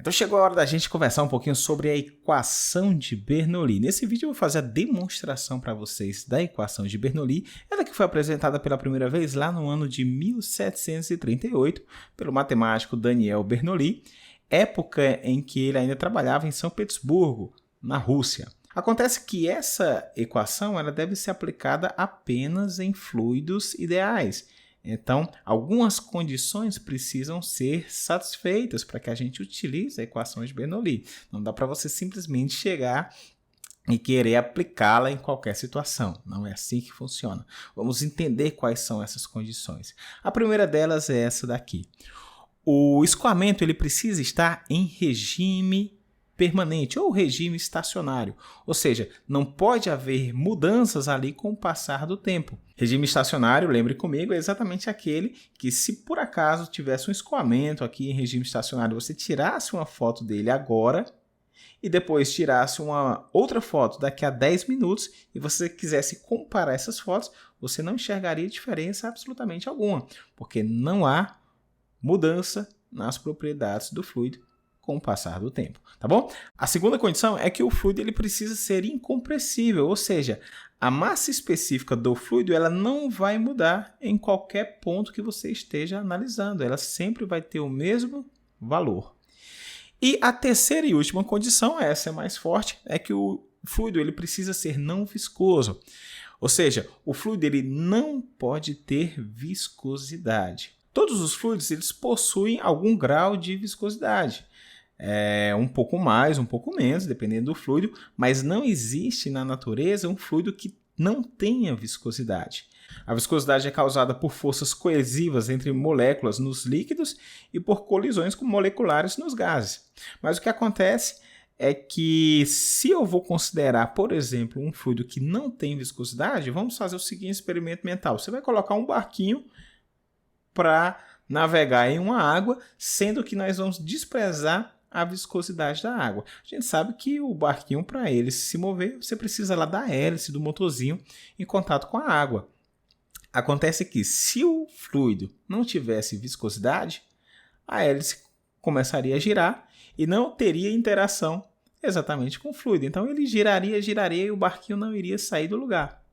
Então chegou a hora da gente conversar um pouquinho sobre a equação de Bernoulli. Nesse vídeo eu vou fazer a demonstração para vocês da equação de Bernoulli, ela que foi apresentada pela primeira vez lá no ano de 1738 pelo matemático Daniel Bernoulli, época em que ele ainda trabalhava em São Petersburgo, na Rússia. Acontece que essa equação ela deve ser aplicada apenas em fluidos ideais. Então, algumas condições precisam ser satisfeitas para que a gente utilize a equação de Bernoulli. Não dá para você simplesmente chegar e querer aplicá-la em qualquer situação. Não é assim que funciona. Vamos entender quais são essas condições. A primeira delas é essa daqui. O escoamento ele precisa estar em regime permanente ou regime estacionário, ou seja, não pode haver mudanças ali com o passar do tempo. Regime estacionário, lembre comigo, é exatamente aquele que se por acaso tivesse um escoamento aqui em regime estacionário, você tirasse uma foto dele agora e depois tirasse uma outra foto daqui a 10 minutos e você quisesse comparar essas fotos, você não enxergaria diferença absolutamente alguma, porque não há mudança nas propriedades do fluido com o passar do tempo, tá bom? A segunda condição é que o fluido ele precisa ser incompressível, ou seja, a massa específica do fluido ela não vai mudar em qualquer ponto que você esteja analisando, ela sempre vai ter o mesmo valor. E a terceira e última condição, essa é mais forte, é que o fluido ele precisa ser não viscoso, ou seja, o fluido ele não pode ter viscosidade. Todos os fluidos eles possuem algum grau de viscosidade. Um pouco mais, um pouco menos, dependendo do fluido, mas não existe na natureza um fluido que não tenha viscosidade. A viscosidade é causada por forças coesivas entre moléculas nos líquidos e por colisões moleculares nos gases. Mas o que acontece é que se eu vou considerar, por exemplo, um fluido que não tem viscosidade, vamos fazer o seguinte experimento mental. Você vai colocar um barquinho para navegar em uma água, sendo que nós vamos desprezar a viscosidade da água. A gente sabe que o barquinho, para ele se mover, você precisa lá da hélice do motorzinho em contato com a água. Acontece que se o fluido não tivesse viscosidade, a hélice começaria a girar e não teria interação exatamente com o fluido. Então ele giraria e o barquinho não iria sair do lugar.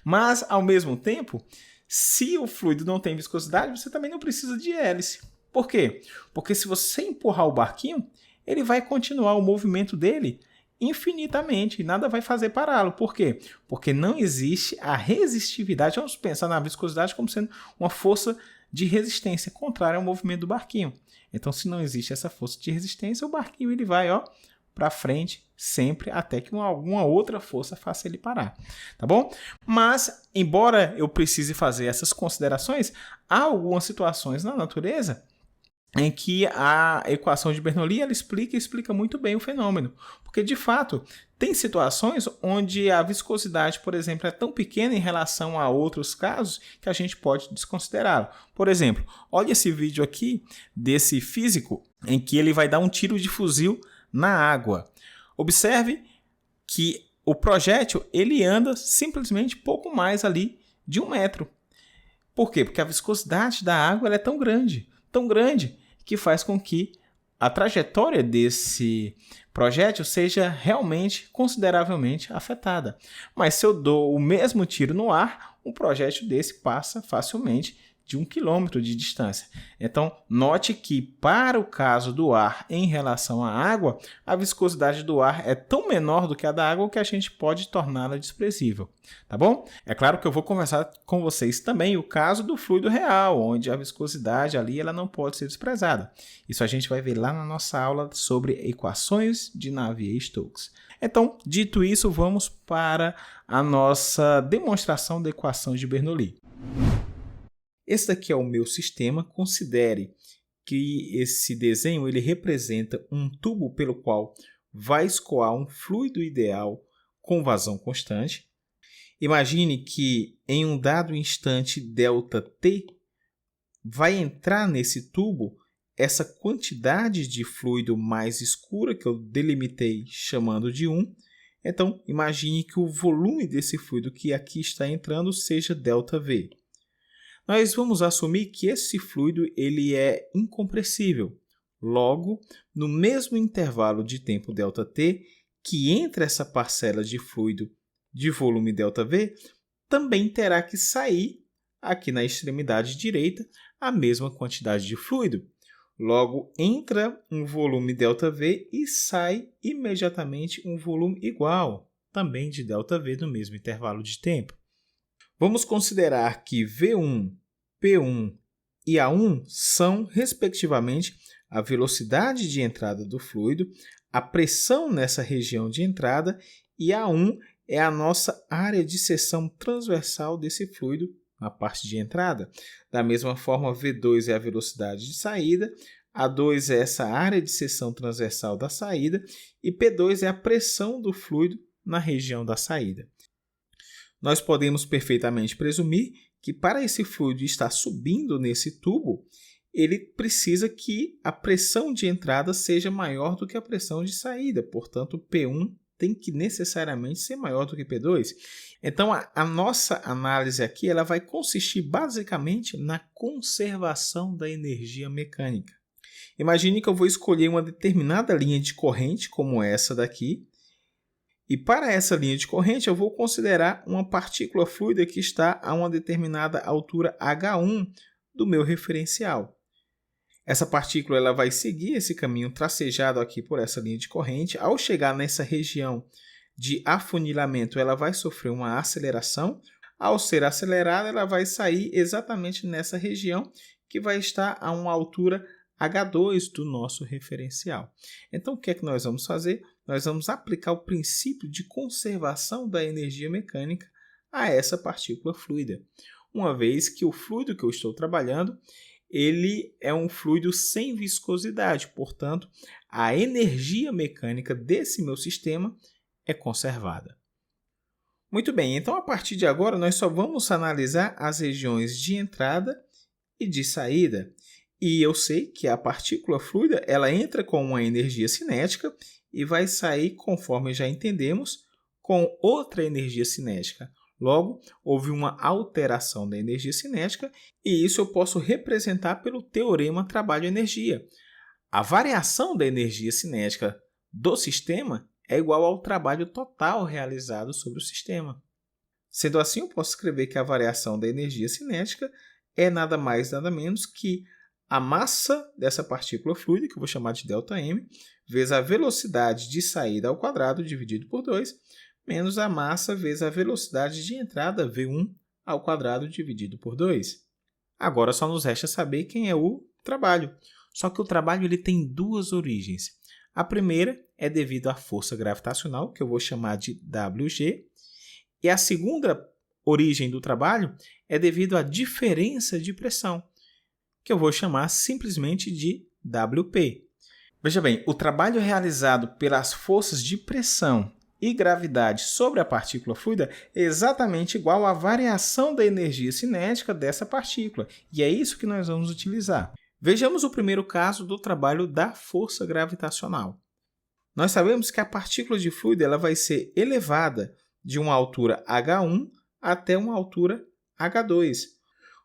Mas, ao mesmo tempo, se o fluido não tem viscosidade, você também não precisa de hélice. Por quê? Porque se você empurrar o barquinho, ele vai continuar o movimento dele infinitamente e nada vai fazer pará-lo. Por quê? Porque não existe a resistividade. Vamos pensar na viscosidade como sendo uma força de resistência contrária ao movimento do barquinho. Então, se não existe essa força de resistência, o barquinho ele vai para frente sempre até que alguma outra força faça ele parar, tá bom? Mas, embora eu precise fazer essas considerações, há algumas situações na natureza em que a equação de Bernoulli ela explica muito bem o fenômeno. Porque, de fato, tem situações onde a viscosidade, por exemplo, é tão pequena em relação a outros casos que a gente pode desconsiderá-lo. Por exemplo, olha esse vídeo aqui desse físico em que ele vai dar um tiro de fuzil na água. Observe que o projétil ele anda simplesmente pouco mais ali de 1 metro. Por quê? Porque a viscosidade da água ela é tão grande, que faz com que a trajetória desse projétil seja realmente consideravelmente afetada. Mas se eu dou o mesmo tiro no ar, um projétil desse passa facilmente de 1 quilômetro de distância. Então, note que para o caso do ar em relação à água, a viscosidade do ar é tão menor do que a da água que a gente pode torná-la desprezível, tá bom? É claro que eu vou conversar com vocês também o caso do fluido real, onde a viscosidade ali ela não pode ser desprezada. Isso a gente vai ver lá na nossa aula sobre equações de Navier-Stokes. Então, dito isso, vamos para a nossa demonstração da equação de Bernoulli. Esse daqui é o meu sistema. Considere que esse desenho ele representa um tubo pelo qual vai escoar um fluido ideal com vazão constante. Imagine que em um dado instante ΔT vai entrar nesse tubo essa quantidade de fluido mais escura que eu delimitei chamando de 1. Então, imagine que o volume desse fluido que aqui está entrando seja ΔV. Nós vamos assumir que esse fluido ele é incompressível, Logo, no mesmo intervalo de tempo ΔT, que entre essa parcela de fluido de volume ΔV, também terá que sair, aqui na extremidade direita, a mesma quantidade de fluido. Logo, entra um volume ΔV e sai imediatamente um volume igual, também de ΔV no mesmo intervalo de tempo. Vamos considerar que V1, P1 e A1 são, respectivamente, a velocidade de entrada do fluido, a pressão nessa região de entrada e A1 é a nossa área de seção transversal desse fluido na parte de entrada. Da mesma forma, V2 é a velocidade de saída, A2 é essa área de seção transversal da saída e P2 é a pressão do fluido na região da saída. Nós podemos perfeitamente presumir que para esse fluido estar subindo nesse tubo, ele precisa que a pressão de entrada seja maior do que a pressão de saída. Portanto, P1 tem que necessariamente ser maior do que P2. Então, a nossa análise aqui ela vai consistir basicamente na conservação da energia mecânica. Imagine que eu vou escolher uma determinada linha de corrente, como essa daqui, e para essa linha de corrente eu vou considerar uma partícula fluida que está a uma determinada altura H1 do meu referencial. Essa partícula ela vai seguir esse caminho tracejado aqui por essa linha de corrente. Ao chegar nessa região de afunilamento, ela vai sofrer uma aceleração. Ao ser acelerada, ela vai sair exatamente nessa região que vai estar a uma altura H2 do nosso referencial. Então, o que é que nós vamos fazer? Nós vamos aplicar o princípio de conservação da energia mecânica a essa partícula fluida, uma vez que o fluido que eu estou trabalhando ele é um fluido sem viscosidade, portanto, a energia mecânica desse meu sistema é conservada. Muito bem, então a partir de agora nós só vamos analisar as regiões de entrada e de saída. E eu sei que a partícula fluida ela entra com uma energia cinética e vai sair, conforme já entendemos, com outra energia cinética. Logo, houve uma alteração da energia cinética e isso eu posso representar pelo teorema trabalho-energia. A variação da energia cinética do sistema é igual ao trabalho total realizado sobre o sistema. Sendo assim, eu posso escrever que a variação da energia cinética é nada mais nada menos que a massa dessa partícula fluida, que eu vou chamar de ΔM, vezes a velocidade de saída ao quadrado dividido por 2, menos a massa vezes a velocidade de entrada, V1, ao quadrado dividido por 2. Agora só nos resta saber quem é o trabalho. Só que o trabalho ele tem duas origens. A primeira é devido à força gravitacional, que eu vou chamar de WG, e a segunda origem do trabalho é devido à diferença de pressão, que eu vou chamar simplesmente de WP. Veja bem, o trabalho realizado pelas forças de pressão e gravidade sobre a partícula fluida é exatamente igual à variação da energia cinética dessa partícula, e é isso que nós vamos utilizar. Vejamos o primeiro caso do trabalho da força gravitacional. Nós sabemos que a partícula de fluido ela vai ser elevada de uma altura H1 até uma altura H2.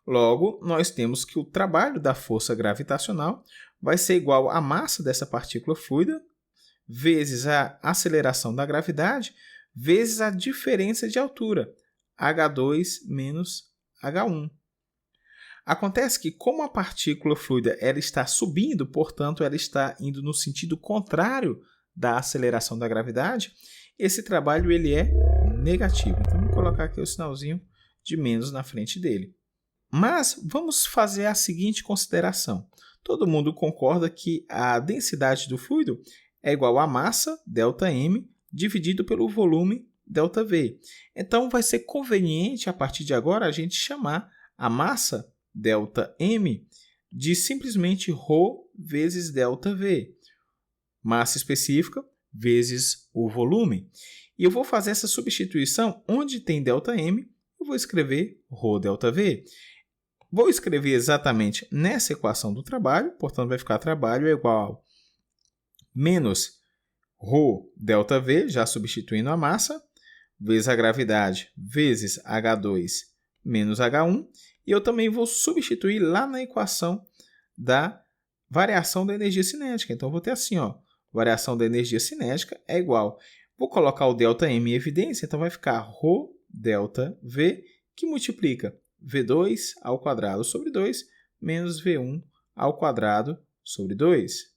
Logo, nós temos que o trabalho da força gravitacional vai ser igual à massa dessa partícula fluida, vezes a aceleração da gravidade, vezes a diferença de altura, H2 menos H1. Acontece que, como a partícula fluida ela está subindo, portanto, ela está indo no sentido contrário da aceleração da gravidade, esse trabalho ele é negativo. Então, vou colocar aqui o sinalzinho de menos na frente dele. Mas vamos fazer a seguinte consideração. Todo mundo concorda que a densidade do fluido é igual à massa, ΔM, dividido pelo volume, ΔV. Então, vai ser conveniente, a partir de agora, a gente chamar a massa, ΔM, de simplesmente ρ vezes ΔV. Massa específica vezes o volume. E eu vou fazer essa substituição onde tem ΔM, eu vou escrever ρ ΔV. Vou escrever exatamente nessa equação do trabalho, portanto, vai ficar trabalho é igual a menos ρ ΔV, já substituindo a massa, vezes a gravidade, vezes H2 menos H1. E eu também vou substituir lá na equação da variação da energia cinética. Então, eu vou ter assim, ó, variação da energia cinética é igual. Vou colocar o ΔM em evidência, então vai ficar ρ ΔV, que multiplica V2 ao quadrado sobre 2 menos V1 ao quadrado sobre 2.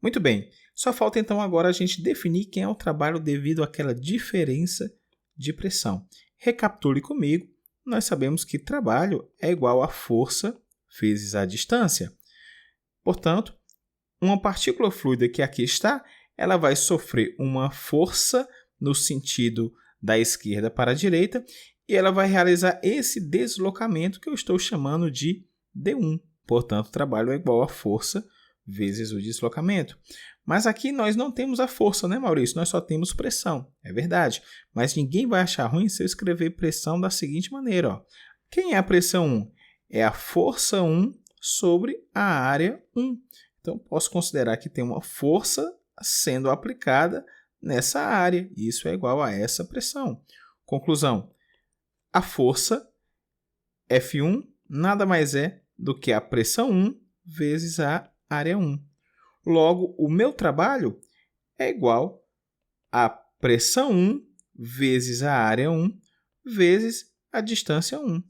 Muito bem, só falta então agora a gente definir quem é o trabalho devido àquela diferença de pressão. Recapitule comigo, nós sabemos que trabalho é igual a força vezes a distância. Portanto, uma partícula fluida que aqui está, ela vai sofrer uma força no sentido da esquerda para a direita e ela vai realizar esse deslocamento que eu estou chamando de D1. Portanto, o trabalho é igual a força vezes o deslocamento. Mas aqui nós não temos a força, né, Maurício? Nós só temos pressão, é verdade. Mas ninguém vai achar ruim se eu escrever pressão da seguinte maneira. Ó. Quem é a pressão 1? É a força 1 sobre a área 1. Então, posso considerar que tem uma força sendo aplicada nessa área. E isso é igual a essa pressão. Conclusão. A força F1 nada mais é do que a pressão 1 vezes a área 1. Logo, o meu trabalho é igual a pressão 1 vezes a área 1 vezes a distância 1.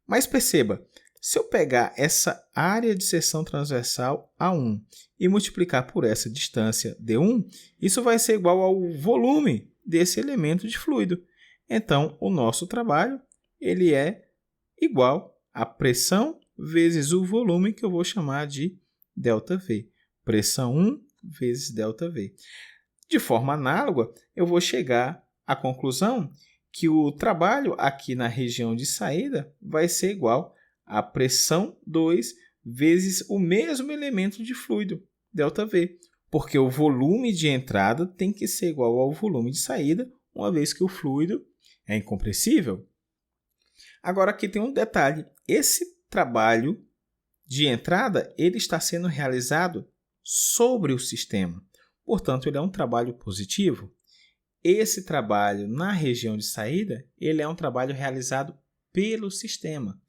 Mas perceba, se eu pegar essa área de seção transversal A1 e multiplicar por essa distância D1, isso vai ser igual ao volume desse elemento de fluido. Então, o nosso trabalho ele é igual a pressão vezes o volume, que eu vou chamar de ΔV. Pressão 1 vezes ΔV. De forma análoga, eu vou chegar à conclusão que o trabalho aqui na região de saída vai ser igual a pressão 2 vezes o mesmo elemento de fluido, ΔV, porque o volume de entrada tem que ser igual ao volume de saída, uma vez que o fluido é incompressível. Agora aqui tem um detalhe, esse trabalho de entrada ele está sendo realizado sobre o sistema, portanto ele é um trabalho positivo. Esse trabalho na região de saída ele é um trabalho realizado pelo sistema.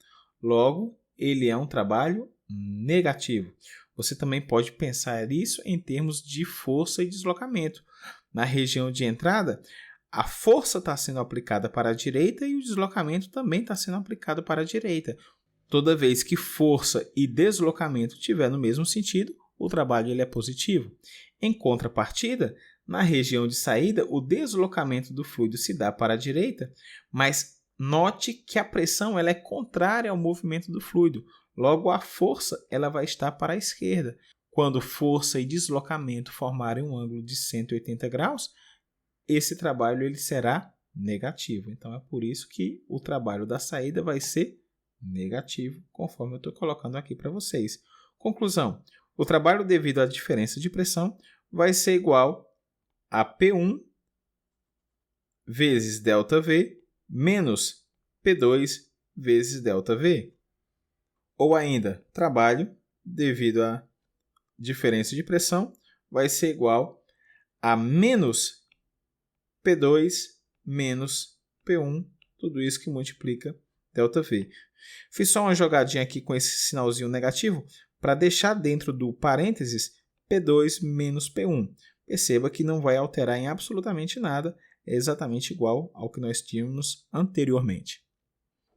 Logo, ele é um trabalho negativo. Você também pode pensar isso em termos de força e deslocamento. Na região de entrada, a força está sendo aplicada para a direita e o deslocamento também está sendo aplicado para a direita. Toda vez que força e deslocamento estiver no mesmo sentido, o trabalho ele é positivo. Em contrapartida, na região de saída, o deslocamento do fluido se dá para a direita, mas note que a pressão ela é contrária ao movimento do fluido. Logo, a força ela vai estar para a esquerda. Quando força e deslocamento formarem um ângulo de 180 graus, esse trabalho ele será negativo. Então, é por isso que o trabalho da saída vai ser negativo, conforme eu estou colocando aqui para vocês. Conclusão. O trabalho devido à diferença de pressão vai ser igual a P1 vezes ΔV menos P2 vezes ΔV. Ou ainda, trabalho devido à diferença de pressão vai ser igual a menos P2 menos P1, tudo isso que multiplica ΔV. Fiz só uma jogadinha aqui com esse sinalzinho negativo para deixar dentro do parênteses P2 menos P1. Perceba que não vai alterar em absolutamente nada, é exatamente igual ao que nós tínhamos anteriormente.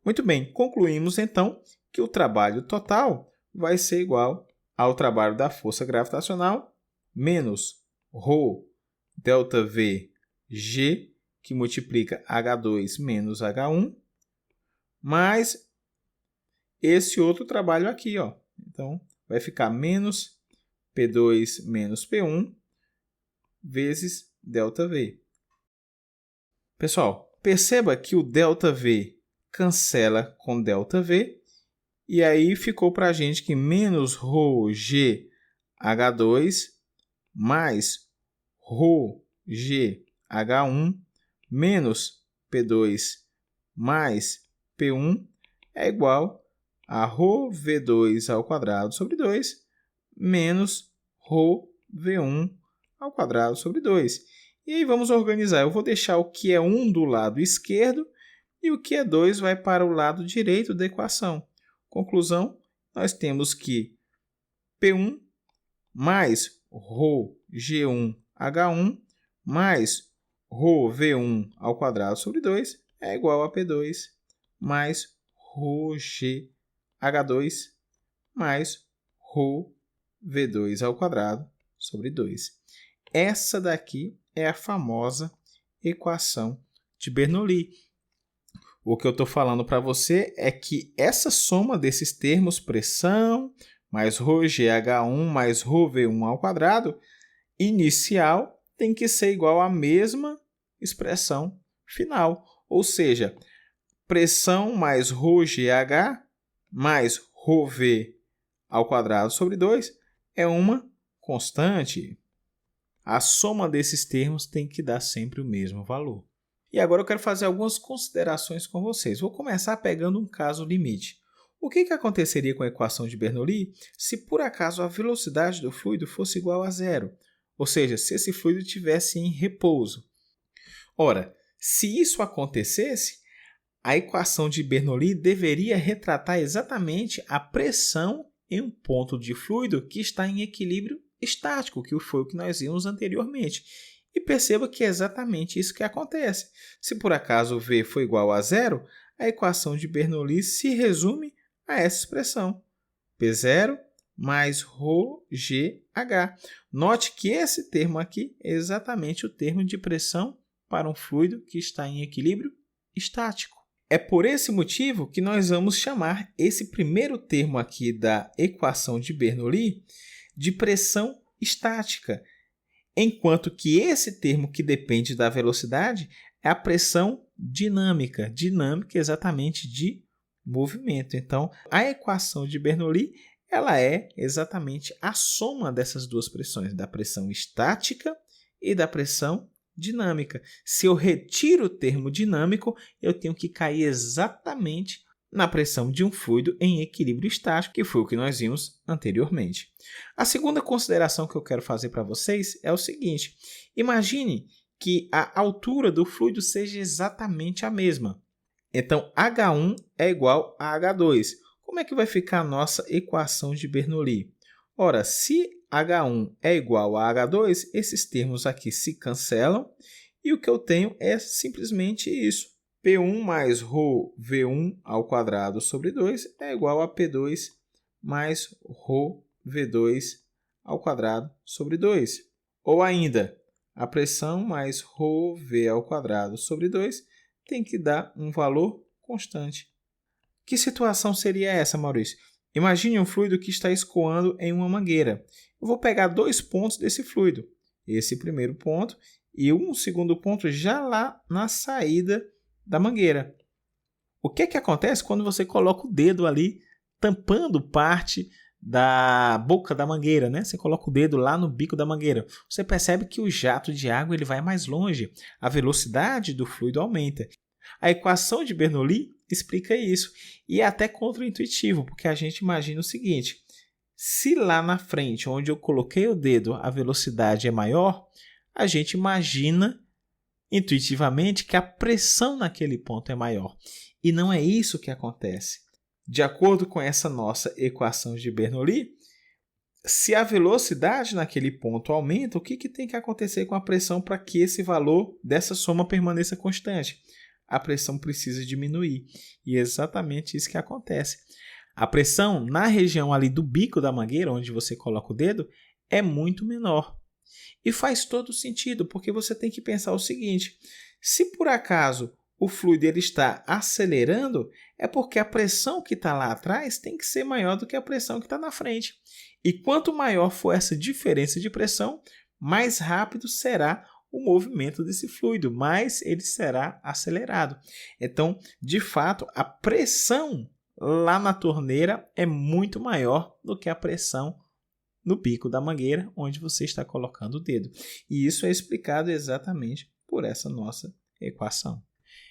Muito bem, concluímos então que o trabalho total vai ser igual ao trabalho da força gravitacional menos ρ ΔV G, que multiplica H2 menos H1, mais esse outro trabalho aqui. Ó. Então, vai ficar menos P2 menos P1 vezes ΔV. Pessoal, perceba que o ΔV cancela com ΔV, e aí ficou para a gente que menos ρg H2 mais ρg H1 menos P2 mais P1 é igual a ρV2 ao quadrado sobre 2 menos ρV1 ao quadrado sobre 2. E aí vamos organizar. Eu vou deixar o que é 1 do lado esquerdo e o que é 2 vai para o lado direito da equação. Conclusão, nós temos que P1 mais ρg1h1 mais ρv1 sobre 2 é igual a P2 mais ρgh2 mais ρv2 sobre 2. Essa daqui é a famosa equação de Bernoulli. O que eu estou falando para você é que essa soma desses termos, pressão mais ρgh1 mais ρv1 inicial, tem que ser igual à mesma expressão final. Ou seja, pressão mais ρgh mais ρv sobre 2 é uma constante. A soma desses termos tem que dar sempre o mesmo valor. E agora eu quero fazer algumas considerações com vocês. Vou começar pegando um caso limite. O que aconteceria com a equação de Bernoulli se por acaso a velocidade do fluido fosse igual a zero? Ou seja, se esse fluido estivesse em repouso. Ora, se isso acontecesse, a equação de Bernoulli deveria retratar exatamente a pressão em um ponto de fluido que está em equilíbrio estático, que foi o que nós vimos anteriormente. E perceba que é exatamente isso que acontece. Se por acaso V for igual a zero, a equação de Bernoulli se resume a essa expressão, P0 mais ρgh. Note que esse termo aqui é exatamente o termo de pressão para um fluido que está em equilíbrio estático. É por esse motivo que nós vamos chamar esse primeiro termo aqui da equação de Bernoulli de pressão estática, enquanto que esse termo que depende da velocidade é a pressão dinâmica. Dinâmica exatamente de movimento. Então, a equação de Bernoulli ela é exatamente a soma dessas duas pressões, da pressão estática e da pressão dinâmica. Se eu retiro o termo dinâmico, eu tenho que cair exatamente na pressão de um fluido em equilíbrio estático, que foi o que nós vimos anteriormente. A segunda consideração que eu quero fazer para vocês é o seguinte: imagine que a altura do fluido seja exatamente a mesma. Então, H1 é igual a H2. Como é que vai ficar a nossa equação de Bernoulli? Ora, se H1 é igual a H2, esses termos aqui se cancelam e o que eu tenho é simplesmente isso. P1 mais ρv1 sobre 2 é igual a P2 mais ρv2 sobre 2. Ou ainda, a pressão mais ρv sobre 2 tem que dar um valor constante. Que situação seria essa, Maurício? Imagine um fluido que está escoando em uma mangueira. Eu vou pegar dois pontos desse fluido. Esse primeiro ponto e um segundo ponto já lá na saída da mangueira. O que acontece quando você coloca o dedo ali tampando parte da boca da mangueira, né? Você coloca o dedo lá no bico da mangueira. Você percebe que o jato de água ele vai mais longe. A velocidade do fluido aumenta. A equação de Bernoulli explica isso. E é até contraintuitivo, porque a gente imagina o seguinte: se lá na frente, onde eu coloquei o dedo, a velocidade é maior, a gente imagina intuitivamente que a pressão naquele ponto é maior. E não é isso que acontece. De acordo com essa nossa equação de Bernoulli, se a velocidade naquele ponto aumenta, o que tem que acontecer com a pressão para que esse valor dessa soma permaneça constante? A pressão precisa diminuir. E é exatamente isso que acontece. A pressão na região ali do bico da mangueira, onde você coloca o dedo, é muito menor. E faz todo sentido, porque você tem que pensar o seguinte: se por acaso o fluido ele está acelerando, é porque a pressão que está lá atrás tem que ser maior do que a pressão que está na frente. E quanto maior for essa diferença de pressão, mais rápido será o movimento desse fluido, mais ele será acelerado. Então, de fato, a pressão lá na torneira é muito maior do que a pressão no bico da mangueira, onde você está colocando o dedo. E isso é explicado exatamente por essa nossa equação.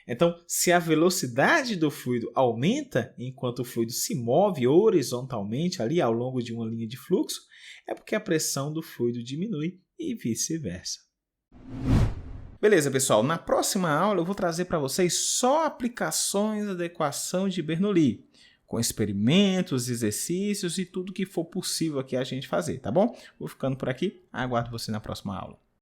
Então, se a velocidade do fluido aumenta enquanto o fluido se move horizontalmente ali ao longo de uma linha de fluxo, é porque a pressão do fluido diminui e vice-versa. Beleza, pessoal? Na próxima aula eu vou trazer para vocês só aplicações da equação de Bernoulli. com experimentos, exercícios e tudo que for possível aqui a gente fazer, tá bom? Vou ficando por aqui, aguardo você na próxima aula.